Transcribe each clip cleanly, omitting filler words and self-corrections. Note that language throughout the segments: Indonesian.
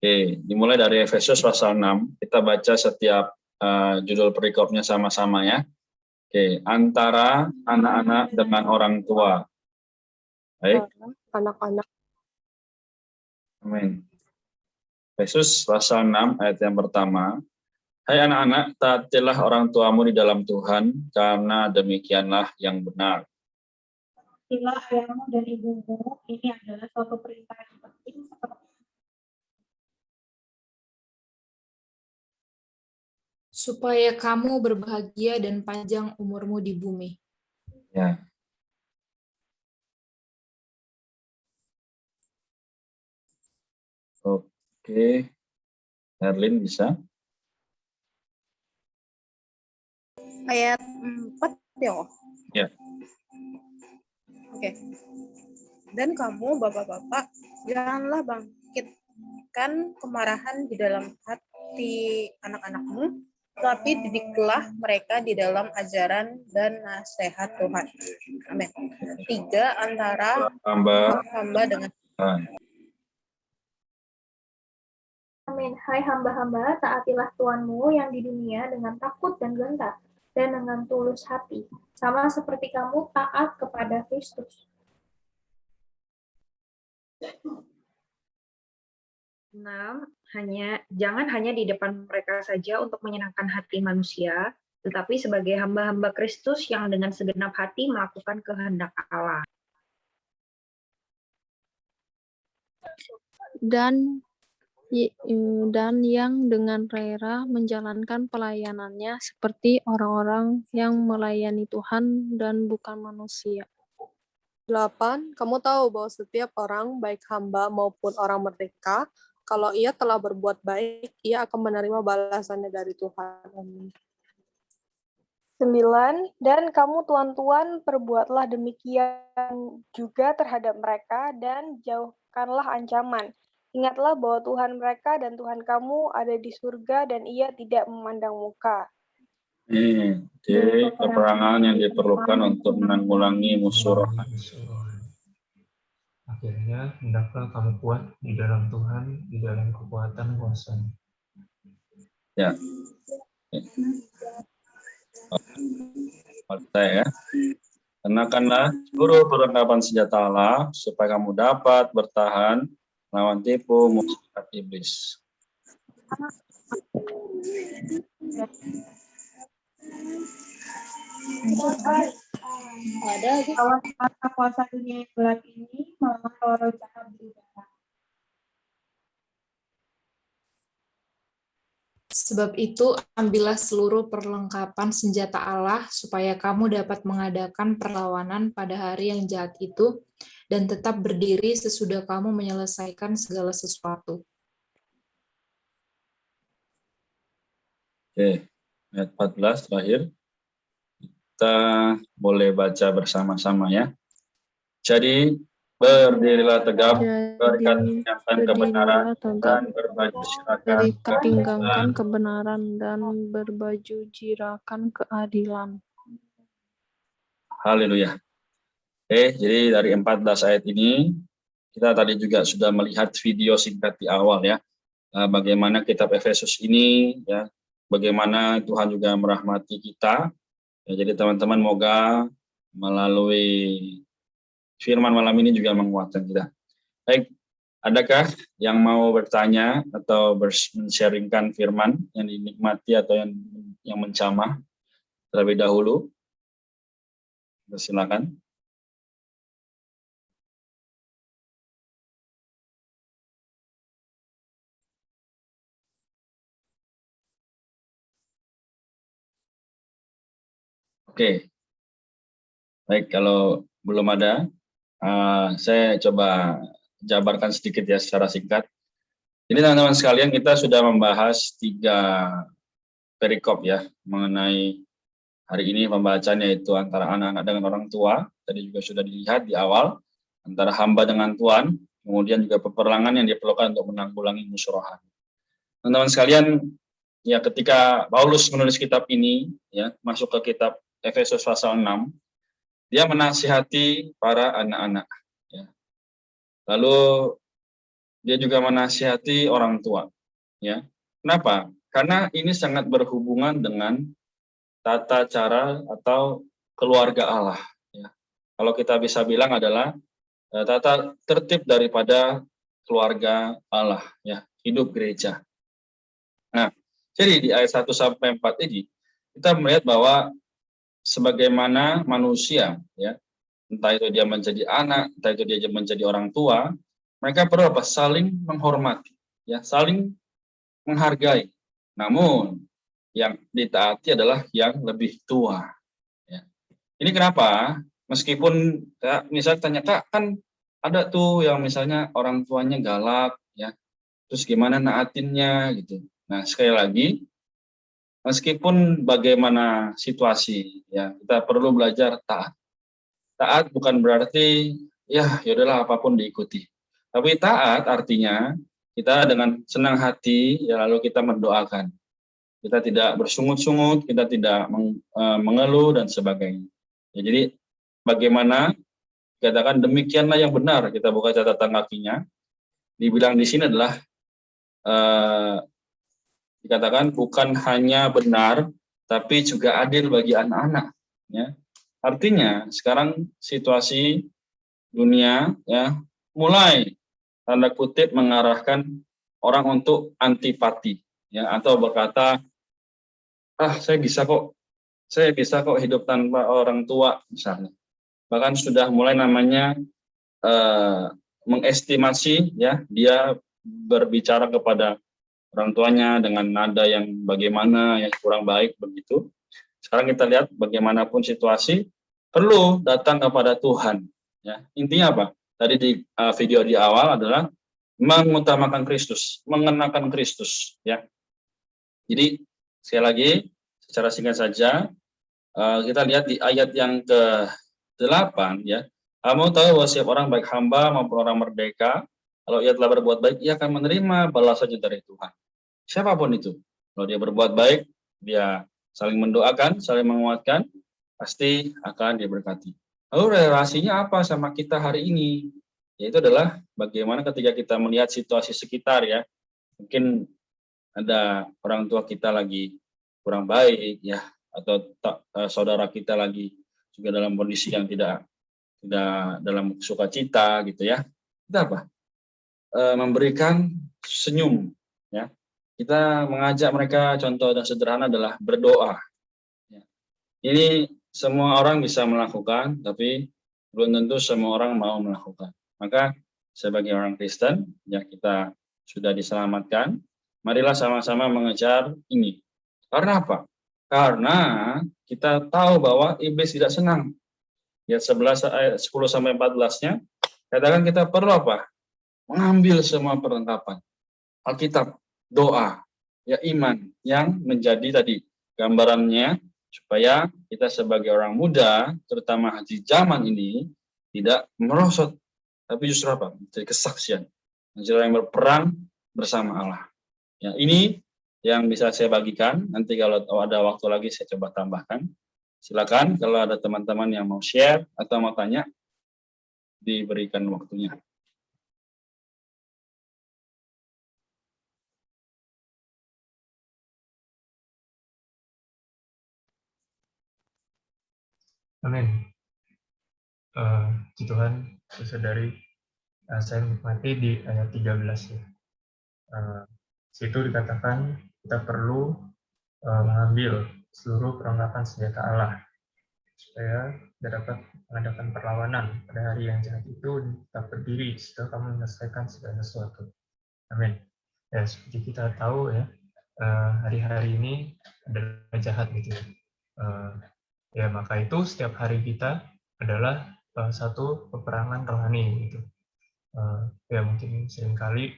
Oke, dimulai dari Efesus pasal 6. Kita baca setiap judul perikopnya sama-sama ya. Oke, antara anak-anak dengan orang tua. Baik. Anak-anak. Amin. Efesus pasal 6 ayat yang pertama. Hai anak-anak, taatilah orang tuamu di dalam Tuhan, karena demikianlah yang benar. Taatilah ayahmu dan ibumu, ini adalah suatu perintah yang penting seperti supaya kamu berbahagia dan panjang umurmu di bumi. Ya. Oke, Erlin bisa? Ayat 4 ya. Ya. Oke. Dan kamu bapak-bapak, janganlah bangkitkan kemarahan di dalam hati anak-anakmu, tapi didiklah mereka di dalam ajaran dan nasihat Tuhan. Amin. 3. Antara hamba dengan Amin. Hai hamba-hamba, taatilah Tuhanmu yang di dunia dengan takut dan gentar, dan dengan tulus hati, sama seperti kamu taat kepada Kristus. 6. Jangan hanya di depan mereka saja untuk menyenangkan hati manusia, tetapi sebagai hamba-hamba Kristus yang dengan segenap hati melakukan kehendak Allah. Dan yang dengan rela menjalankan pelayanannya seperti orang-orang yang melayani Tuhan dan bukan manusia. 8. Kamu tahu bahwa setiap orang, baik hamba maupun orang merdeka, kalau ia telah berbuat baik, ia akan menerima balasannya dari Tuhan. Amin. 9. Dan kamu tuan-tuan, perbuatlah demikian juga terhadap mereka, dan jauhkanlah ancaman. Ingatlah bahwa Tuhan mereka dan Tuhan kamu ada di surga, dan ia tidak memandang muka. Ini peperangan yang diperlukan untuk menanggulangi musuh rohani. Akhirnya, hendaklah kamu kuat di dalam Tuhan, di dalam kekuatan kuasa-Nya. Ya. Ya. Kenakanlah seluruh perlengkapan senjata Allah, supaya kamu dapat bertahan melawan tipu muslihat iblis. awas mata kuasa dunia yang gelap ini melawan roh jahat di udara. Sebab itu, ambillah seluruh perlengkapan senjata Allah, supaya kamu dapat mengadakan perlawanan pada hari yang jahat itu, dan tetap berdiri sesudah kamu menyelesaikan segala sesuatu. Oke, ayat 14 terakhir. Kita boleh baca bersama-sama ya. Jadi, berdirilah tegap, tinggalkan kebenaran, dan berbaju tinggalkan kebenaran dan berbaju jirakan keadilan. Haleluya. Oke, jadi dari 14 ayat ini, kita tadi juga sudah melihat video singkat di awal ya, bagaimana kitab Efesus ini, ya, bagaimana Tuhan juga merahmati kita. Ya, jadi teman-teman moga melalui firman malam ini juga menguatkan kita. Baik, adakah yang mau bertanya atau men-sharingkan firman yang dinikmati atau yang mencamah terlebih dahulu? Silakan. Oke, baik, kalau belum ada, saya coba jabarkan sedikit ya secara singkat. Ini teman-teman sekalian, kita sudah membahas 3 perikop ya, mengenai hari ini pembahasannya yaitu antara anak-anak dengan orang tua, tadi juga sudah dilihat di awal, antara hamba dengan Tuhan, kemudian juga peperangan yang diperlukan untuk menanggulangi musuh rohani. Teman-teman sekalian, ya ketika Paulus menulis kitab ini, ya masuk ke kitab Efesus pasal 6, dia menasihati para anak-anak. Ya. Lalu dia juga menasihati orang tua. Ya, kenapa? Karena ini sangat berhubungan dengan tata cara atau keluarga Allah. Ya. Kalau kita bisa bilang adalah tata tertib daripada keluarga Allah, ya, hidup gereja. Nah, jadi di ayat 1 sampai 4 ini kita melihat bahwa sebagaimana manusia, ya, entah itu dia menjadi anak, entah itu dia menjadi orang tua, mereka perlu apa? Saling menghormati, ya, saling menghargai. Namun yang ditaati adalah yang lebih tua. Ya. Ini kenapa? Meskipun misalnya tanya, Kak, kan ada tuh yang misalnya orang tuanya galak, ya, terus gimana naatinnya gitu. Nah, sekali lagi, meskipun bagaimana situasi, ya, kita perlu belajar taat. Taat bukan berarti ya yaudahlah apapun diikuti. Tapi taat artinya kita dengan senang hati, ya, lalu kita mendoakan. Kita tidak bersungut-sungut, kita tidak mengeluh dan sebagainya. Ya, jadi bagaimana katakan demikianlah yang benar, kita buka catatan kakinya. Dibilang di sini adalah dikatakan bukan hanya benar, tapi juga adil bagi anak-anak. Ya. Artinya sekarang situasi dunia, ya, mulai tanda kutip mengarahkan orang untuk antipati, ya, atau berkata, saya bisa kok hidup tanpa orang tua misalnya. Bahkan sudah mulai namanya mengestimasi, ya, dia berbicara kepada orang tuanya dengan nada yang bagaimana, yang kurang baik begitu. Sekarang kita lihat bagaimanapun situasi perlu datang kepada Tuhan. Ya, intinya apa? Tadi di video di awal adalah mengutamakan Kristus, mengenakan Kristus. Ya, jadi sekali lagi secara singkat saja kita lihat di ayat yang ke-8, ya. Kamu tahu bahwa setiap orang baik hamba maupun orang merdeka, kalau ia telah berbuat baik, ia akan menerima balasannya dari Tuhan. Siapapun itu, kalau dia berbuat baik, dia saling mendoakan, saling menguatkan, pasti akan diberkati. Lalu relasinya apa sama kita hari ini? Yaitu adalah bagaimana ketika kita melihat situasi sekitar, ya. Mungkin ada orang tua kita lagi kurang baik, ya, atau saudara kita lagi juga dalam kondisi yang tidak dalam sukacita gitu, ya. Kita apa? Memberikan senyum, ya. Kita mengajak mereka, contoh dan sederhana adalah berdoa. Ya. Ini semua orang bisa melakukan, tapi belum tentu semua orang mau melakukan. Maka sebagai orang Kristen, ya, kita sudah diselamatkan, marilah sama-sama mengejar ini. Karena apa? Karena kita tahu bahwa iblis tidak senang. Ayat 11 ayat 10 sampai 14-nya katakan kita perlu apa? Mengambil semua perlengkapan. Alkitab, doa, ya, iman yang menjadi tadi gambarannya supaya kita sebagai orang muda, terutama di zaman ini, tidak merosot, tapi justru apa? Menjadi kesaksian, menjadi yang berperang bersama Allah. Ya, ini yang bisa saya bagikan. Nanti kalau ada waktu lagi saya coba tambahkan. Silakan kalau ada teman-teman yang mau share atau mau tanya, diberikan waktunya. Amin. Puji Tuhan, saudari, saya menikmati di ayat 13 ya. Situ dikatakan kita perlu mengambil seluruh perlengkapan senjata Allah supaya kita dapat mengadakan perlawanan pada hari yang jahat itu, tetap berdiri setelah kamu menyelesaikan segala sesuatu. Amin. Ya, seperti kita tahu, ya, hari-hari ini adalah jahat gitu ya. Ya, maka itu setiap hari kita adalah satu peperangan rohani gitu. Ya, mungkin seringkali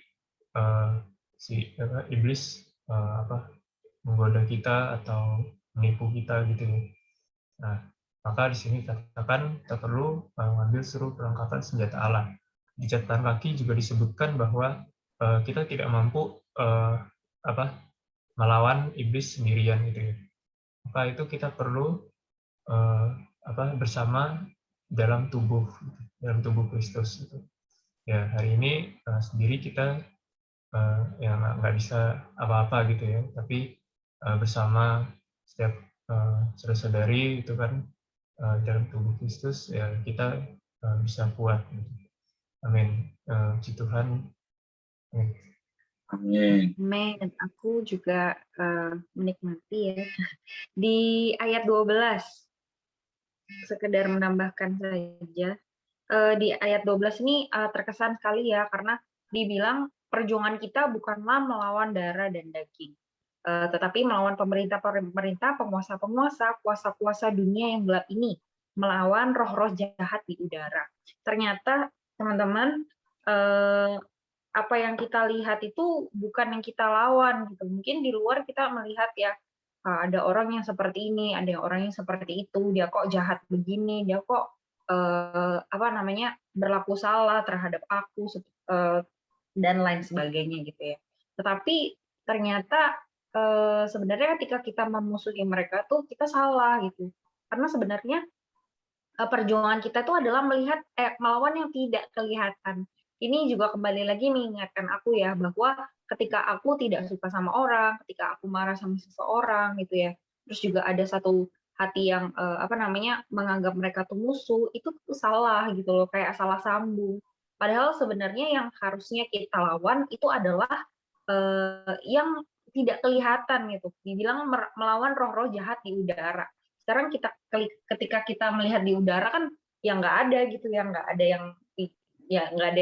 iblis menggoda kita atau menipu kita gitu ya. Nah, maka di sini katakan kita perlu mengambil seluruh perlengkapan senjata Allah. Di catatan kaki juga disebutkan bahwa kita tidak mampu melawan iblis sendirian gitu ya. Maka itu kita perlu bersama dalam tubuh Kristus gitu. Ya, hari ini sendiri kita ya nggak bisa apa-apa gitu ya, tapi bersama setiap saudara-saudari itu kan dalam tubuh Kristus ya kita bisa kuat gitu. Amin. Puji Tuhan. Amin. Amin. Amin. Aku juga menikmati ya. Di ayat 12, sekedar menambahkan saja. Di ayat 12 ini terkesan sekali ya, karena dibilang perjuangan kita bukanlah melawan darah dan daging, tetapi melawan pemerintah-pemerintah, penguasa-penguasa, kuasa-kuasa dunia yang gelap ini, melawan roh-roh jahat di udara. Ternyata teman-teman, apa yang kita lihat itu bukan yang kita lawan gitu. Mungkin di luar kita melihat ya, ada orang yang seperti ini, ada orang yang seperti itu, dia kok jahat begini, dia kok berlaku salah terhadap aku dan lain sebagainya gitu ya. Tetapi ternyata sebenarnya ketika kita memusuhi mereka tuh kita salah gitu. Karena sebenarnya perjuangan kita tuh adalah melawan yang tidak kelihatan. Ini juga kembali lagi mengingatkan aku ya, bahwa ketika aku tidak suka sama orang, ketika aku marah sama seseorang gitu ya, terus juga ada satu hati yang menganggap mereka tuh musuh, itu tuh salah gitu loh, kayak salah sambung. Padahal sebenarnya yang harusnya kita lawan itu adalah yang tidak kelihatan gitu. Dibilang melawan roh-roh jahat di udara. Sekarang ketika kita melihat di udara kan ya nggak ada gitu ya, nggak ada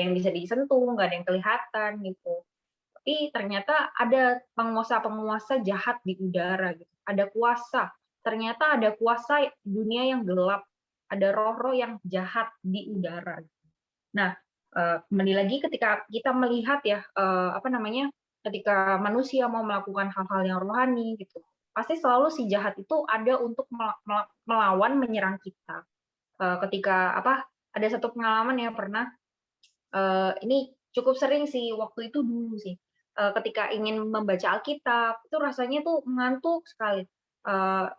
yang bisa disentuh, nggak ada yang kelihatan gitu. Tapi ternyata ada penguasa-penguasa jahat di udara gitu. Ada kuasa. Ternyata ada kuasa dunia yang gelap. Ada roh-roh yang jahat di udara. Nah, kembali lagi ketika kita melihat ya, ketika manusia mau melakukan hal-hal yang rohani gitu, pasti selalu si jahat itu ada untuk melawan, menyerang kita. Ketika ada satu pengalaman ya pernah, ini cukup sering sih waktu itu dulu sih. Ketika ingin membaca Alkitab, itu rasanya tuh mengantuk sekali.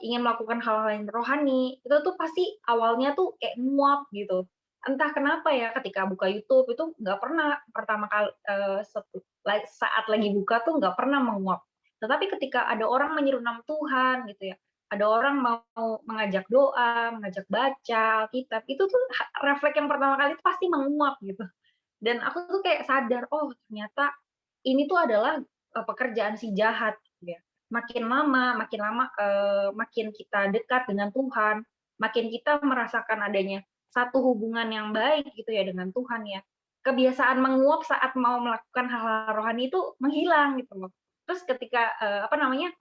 Ingin melakukan hal-hal yang rohani, itu tuh pasti awalnya tuh kayak nguap gitu. Entah kenapa ya, ketika buka YouTube itu nggak pernah pertama kali saat lagi buka tuh nggak pernah menguap. Tetapi ketika ada orang menyeru nama Tuhan gitu ya, ada orang mau mengajak doa, mengajak baca Alkitab, itu tuh refleks yang pertama kali itu pasti menguap gitu. Dan aku tuh kayak sadar, oh ternyata ini tuh adalah pekerjaan si jahat gitu ya. Makin lama makin kita dekat dengan Tuhan, makin kita merasakan adanya satu hubungan yang baik gitu ya dengan Tuhan ya. Kebiasaan menguap saat mau melakukan hal-hal rohani itu menghilang gitu loh. Terus ketika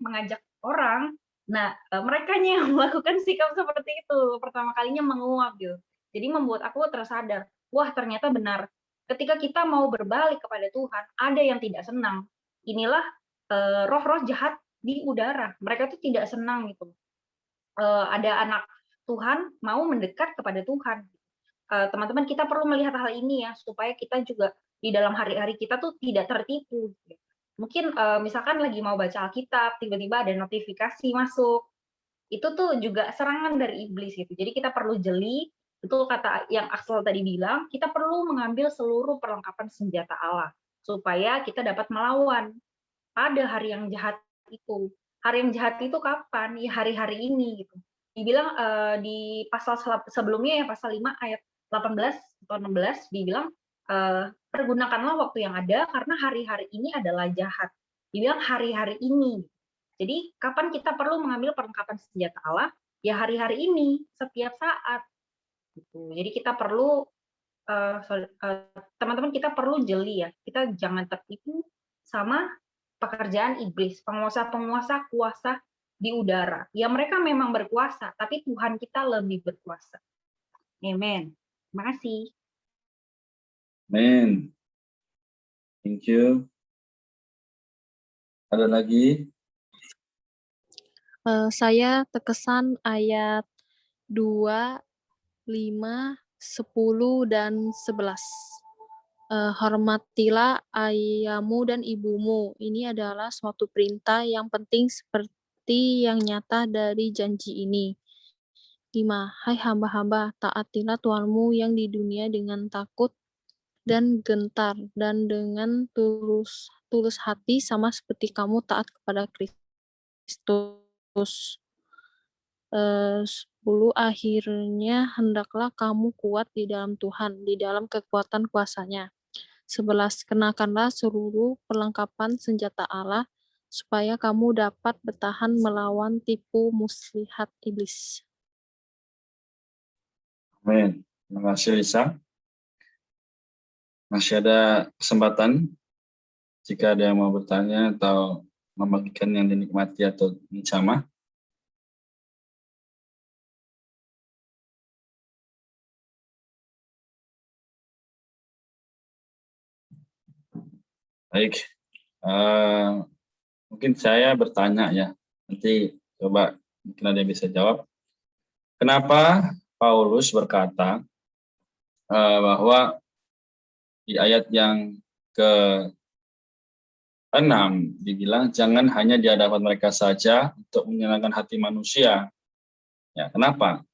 mengajak orang, nah merekanya yang melakukan sikap seperti itu pertama kalinya menguap gitu. Jadi membuat aku tersadar, wah ternyata benar. Ketika kita mau berbalik kepada Tuhan, ada yang tidak senang. Inilah roh-roh jahat di udara. Mereka tuh tidak senang gitu. Ada anak Tuhan mau mendekat kepada Tuhan. Teman-teman, kita perlu melihat hal ini ya, supaya kita juga di dalam hari-hari kita tuh tidak tertipu. Mungkin misalkan lagi mau baca Alkitab, tiba-tiba ada notifikasi masuk. Itu tuh juga serangan dari iblis gitu. Jadi kita perlu jeli, betul kata yang Axel tadi bilang, kita perlu mengambil seluruh perlengkapan senjata Allah supaya kita dapat melawan pada hari yang jahat itu. Hari yang jahat itu kapan? Ya hari-hari ini gitu. Dibilang di pasal sebelumnya ya pasal 5 ayat 18 atau 16 dibilang pergunakanlah waktu yang ada karena hari-hari ini adalah jahat. Dibilang hari-hari ini. Jadi kapan kita perlu mengambil perlengkapan senjata Allah? Ya hari-hari ini, setiap saat. Gitu. Jadi kita perlu teman-teman kita perlu jeli ya. Kita jangan tertipu sama pekerjaan iblis, penguasa-penguasa kuasa di udara. Ya mereka memang berkuasa, tapi Tuhan kita lebih berkuasa. Amen. Terima kasih. Amin. Thank you. Ada lagi? Saya terkesan ayat 2, 5, 10, dan 11. Hormatilah ayahmu dan ibumu. Ini adalah suatu perintah yang penting seperti yang nyata dari janji ini. 5. Hai hamba-hamba, taatilah Tuhanmu yang di dunia dengan takut dan gentar, dan dengan tulus hati, sama seperti kamu taat kepada Kristus. 10. Akhirnya hendaklah kamu kuat di dalam Tuhan, di dalam kekuatan kuasa-Nya. 11. Kenakanlah seluruh perlengkapan senjata Allah, supaya kamu dapat bertahan melawan tipu muslihat iblis. Amin. Terima kasih, Lisa. Masih ada kesempatan jika ada yang mau bertanya atau membagikan yang dinikmati atau dicamah. Baik, mungkin saya bertanya ya, nanti coba mungkin ada yang bisa jawab. Kenapa Paulus berkata bahwa di ayat yang ke-6 dibilang jangan hanya di hadapan mereka saja untuk menyenangkan hati manusia. Ya, kenapa?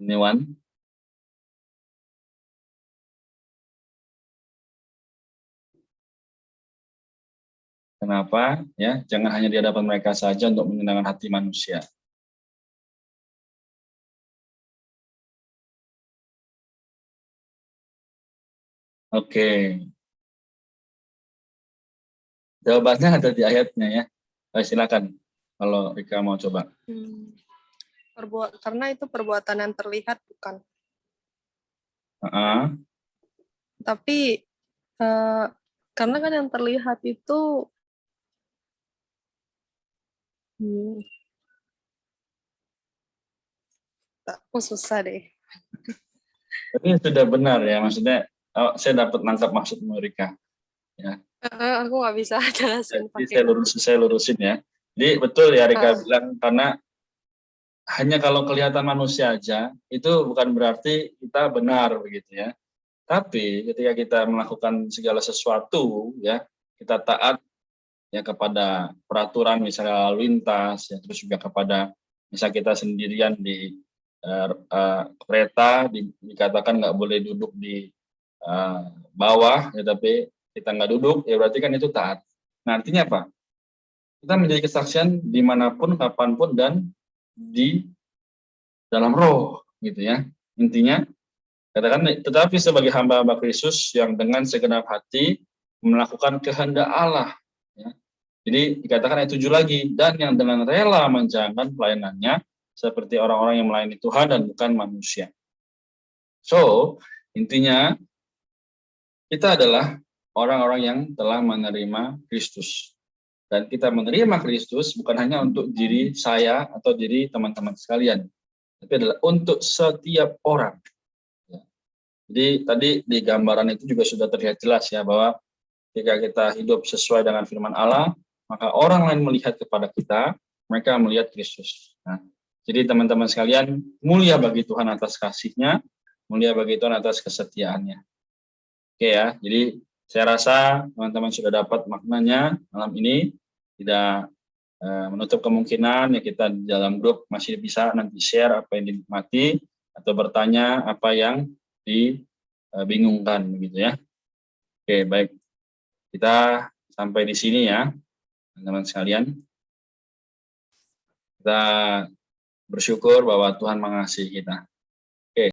Ini Wan. Kenapa? Ya, jangan hanya di hadapan mereka saja untuk menyenangkan hati manusia. Oke. Jawabannya ada di ayatnya ya. Silakan kalau Rika mau coba. Karena itu perbuatan yang terlihat, bukan. Tapi karena kan yang terlihat itu aku susah deh. Tapi sudah benar ya, maksudnya saya dapat nangkap maksud Rika. Ya. Aku nggak bisa jelasin pakai. Saya lurusin ya. Jadi betul ya Rika bilang, karena hanya kalau kelihatan manusia aja itu bukan berarti kita benar begitu ya. Tapi ketika kita melakukan segala sesuatu ya, kita taat ya kepada peraturan misalnya lalu lintas ya, terus juga kepada misal kita sendirian di kereta dikatakan nggak boleh duduk di bawah ya, tapi kita nggak duduk ya berarti kan itu taat. Nah artinya apa? Kita menjadi kesaksian dimanapun, kapanpun, dan di dalam roh gitu ya. Intinya katakan, tetapi sebagai hamba-hamba Kristus yang dengan segenap hati melakukan kehendak Allah. Ya. Jadi dikatakan ayat 7 lagi, dan yang dengan rela menjalankan pelayanannya seperti orang-orang yang melayani Tuhan dan bukan manusia. So, intinya kita adalah orang-orang yang telah menerima Kristus. Dan kita menerima Kristus bukan hanya untuk diri saya atau diri teman-teman sekalian, tapi adalah untuk setiap orang. Jadi tadi di gambaran itu juga sudah terlihat jelas ya, bahwa jika kita hidup sesuai dengan firman Allah, maka orang lain melihat kepada kita, mereka melihat Kristus. Nah, jadi teman-teman sekalian, mulia bagi Tuhan atas kasih-Nya, mulia bagi Tuhan atas kesetiaannya. Oke ya, jadi saya rasa teman-teman sudah dapat maknanya malam ini. Tidak menutup kemungkinan ya kita di dalam grup masih bisa nanti share apa yang dinikmati atau bertanya apa yang dibingungkan begitu ya. Oke, baik. Kita sampai di sini ya, teman-teman sekalian. Kita bersyukur bahwa Tuhan mengasihi kita.